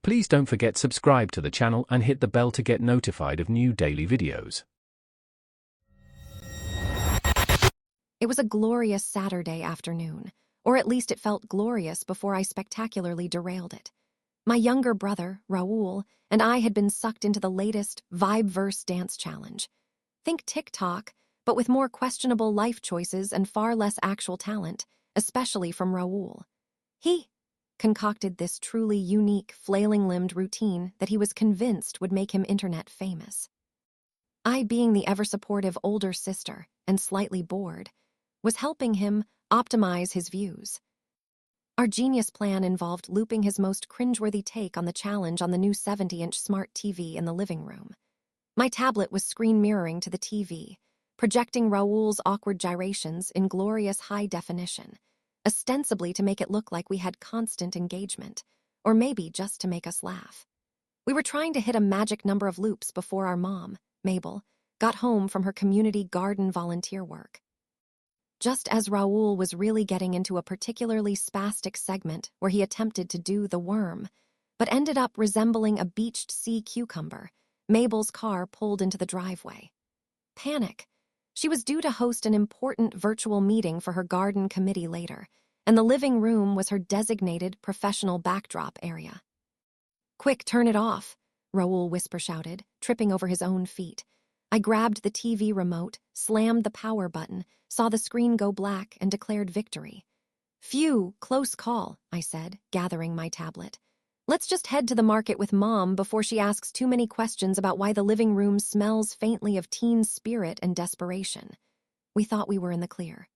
Please don't forget subscribe to the channel and hit the bell to get notified of new daily videos. It was a glorious Saturday afternoon, or at least it felt glorious before I spectacularly derailed it. My younger brother, Raul, and I had been sucked into the latest Vibeverse dance challenge. Think TikTok, but with more questionable life choices and far less actual talent, especially from Raul. He concocted this truly unique, flailing-limbed routine that he was convinced would make him internet famous. I, being the ever-supportive older sister and slightly bored, was helping him optimize his views. Our genius plan involved looping his most cringeworthy take on the challenge on the new 70-inch smart TV in the living room. My tablet was screen mirroring to the TV, projecting Raul's awkward gyrations in glorious high definition, ostensibly to make it look like we had constant engagement, or maybe just to make us laugh. We were trying to hit a magic number of loops before our mom, Mabel, got home from her community garden volunteer work. Just as Raul was really getting into a particularly spastic segment where he attempted to do the worm, but ended up resembling a beached sea cucumber, Mabel's car pulled into the driveway. Panic. She was due to host an important virtual meeting for her garden committee later, and the living room was her designated professional backdrop area. "Quick, turn it off," Raul whisper-shouted, tripping over his own feet. I grabbed the TV remote, slammed the power button, saw the screen go black, and declared victory. "Phew, close call," I said, gathering my tablet. "Let's just head to the market with Mom before she asks too many questions about why the living room smells faintly of teen spirit and desperation." We thought we were in the clear.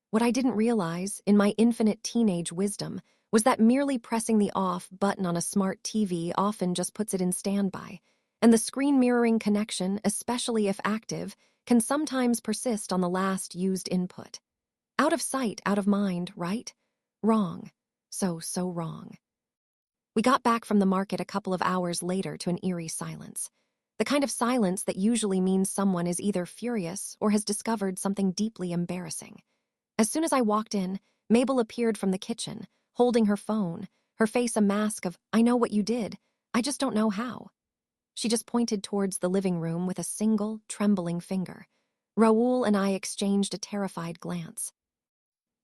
What I didn't realize, in my infinite teenage wisdom, was that merely pressing the off button on a smart TV often just puts it in standby, and the screen mirroring connection, especially if active, can sometimes persist on the last used input. Out of sight, out of mind, right? Wrong. So wrong. We got back from the market a couple of hours later to an eerie silence. The kind of silence that usually means someone is either furious or has discovered something deeply embarrassing. As soon as I walked in, Mabel appeared from the kitchen, holding her phone, her face a mask of, "I know what you did, I just don't know how." She just pointed towards the living room with a single, trembling finger. Raul and I exchanged a terrified glance.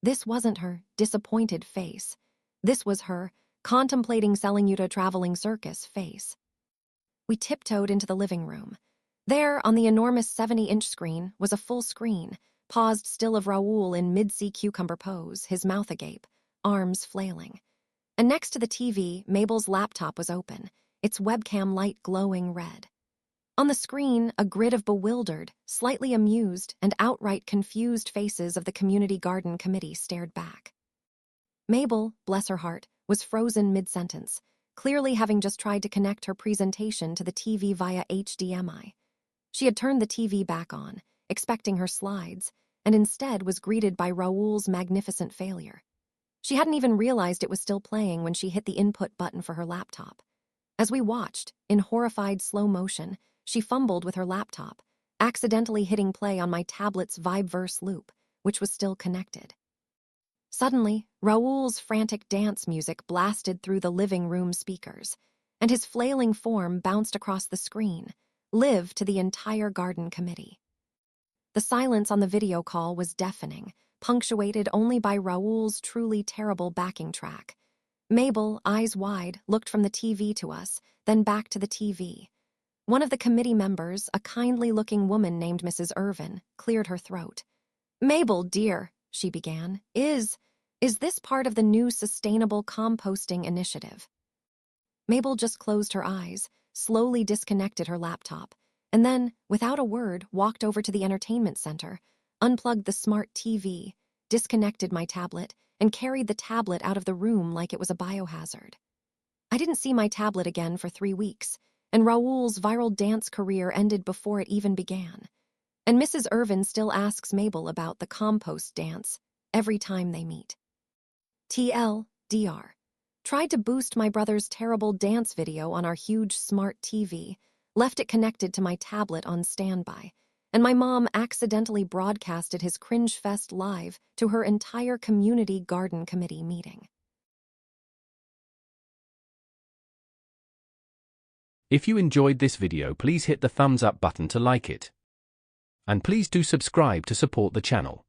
This wasn't her disappointed face. This was her contemplating selling you to a traveling circus face. We tiptoed into the living room. There, on the enormous 70-inch screen, was a full screen, paused still of Raul in mid-sea cucumber pose, his mouth agape, arms flailing. And next to the TV, Mabel's laptop was open, its webcam light glowing red. On the screen, a grid of bewildered, slightly amused, and outright confused faces of the community garden committee stared back. Mabel, bless her heart, was frozen mid-sentence, clearly having just tried to connect her presentation to the TV via HDMI. She had turned the TV back on, expecting her slides, and instead was greeted by Raul's magnificent failure. She hadn't even realized it was still playing when she hit the input button for her laptop. As we watched, in horrified slow motion, she fumbled with her laptop, accidentally hitting play on my tablet's Vibeverse loop, which was still connected. Suddenly, Raul's frantic dance music blasted through the living room speakers, and his flailing form bounced across the screen, live to the entire garden committee. The silence on the video call was deafening, punctuated only by Raul's truly terrible backing track. Mabel, eyes wide, looked from the TV to us, then back to the TV. One of the committee members, a kindly-looking woman named Mrs. Irvin, cleared her throat. "Mabel, dear," she began, is this part of the new sustainable composting initiative?" Mabel just closed her eyes, slowly disconnected her laptop, and then, without a word, walked over to the entertainment center, unplugged the smart TV, disconnected my tablet, and carried the tablet out of the room like it was a biohazard. I didn't see my tablet again for 3 weeks, and Raul's viral dance career ended before it even began. And Mrs. Irvin still asks Mabel about the compost dance every time they meet. TLDR. Tried to boost my brother's terrible dance video on our huge smart TV, left it connected to my tablet on standby, and my mom accidentally broadcasted his cringe fest live to her entire community garden committee meeting. If you enjoyed this video, please hit the thumbs up button to like it. And please do subscribe to support the channel.